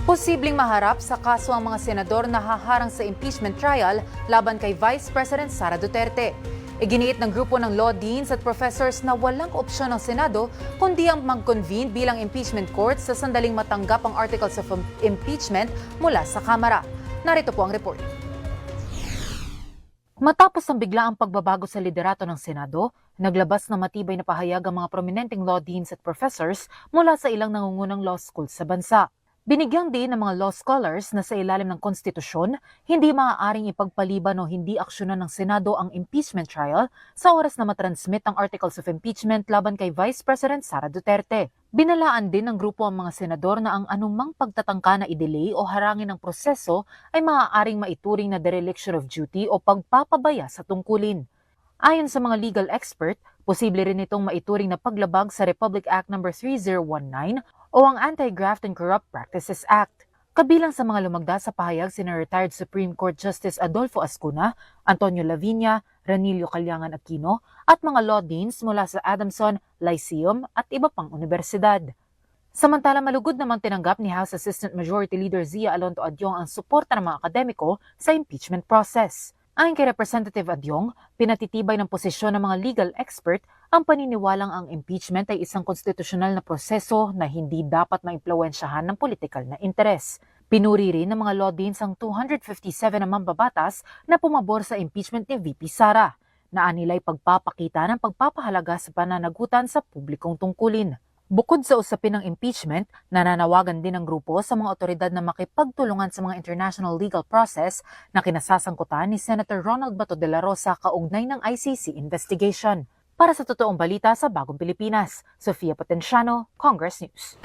Posibleng maharap sa kaso ang mga senador na haharang sa impeachment trial laban kay Vice President Sara Duterte. Iginiit ng grupo ng law deans at professors na walang opsyon ng Senado kundi ang mag-convene bilang impeachment court sa sandaling matanggap ang articles of impeachment mula sa Kamara. Narito po ang report. Matapos ang biglaang pagbabago sa liderato ng Senado, naglabas ng matibay na pahayag ang mga prominenteng law deans at professors mula sa ilang nangungunang law schools sa bansa. Binigyang din ng mga law scholars na sa ilalim ng konstitusyon, hindi maaaring ipagpaliban o hindi aksyonan ng Senado ang impeachment trial sa oras na matransmit ang articles of impeachment laban kay Vice President Sara Duterte. Binalaan din ng grupo ang mga senador na ang anumang pagtatangka na i-delay o harangin ng proseso ay maaaring maituring na dereliction of duty o pagpapabaya sa tungkulin. Ayon sa mga legal expert, posible rin itong maituring na paglabag sa Republic Act No. 3019 o ang Anti-Graft and Corrupt Practices Act. Kabilang sa mga lumagda sa pahayag sina retired Supreme Court Justice Adolfo Ascuna, Antonio Lavinia, Ranillo Calyangan Aquino at mga law deans mula sa Adamson, Lyceum at iba pang universidad. Samantala malugod namang tinanggap ni House Assistant Majority Leader Zia Alonto Adyong ang suporta ng mga akademiko sa impeachment process. Ayon kay Representative Adyong, pinatitibay ng posisyon ng mga legal expert ang paniniwalang ang impeachment ay isang konstitusyonal na proseso na hindi dapat maimpluwensyahan ng politikal na interes. Pinuri rin ng mga law deans ang 257 na mambabatas na pumabor sa impeachment ni VP Sara, na anilay pagpapakita ng pagpapahalaga sa pananagutan sa publikong tungkulin. Bukod sa usapin ng impeachment, nananawagan din ng grupo sa mga otoridad na makipagtulungan sa mga international legal process na kinasasangkutan ni Senator Ronald Bato de la Rosa kaugnay ng ICC investigation. Para sa totoong balita sa Bagong Pilipinas, Sofia Potenciano, Congress News.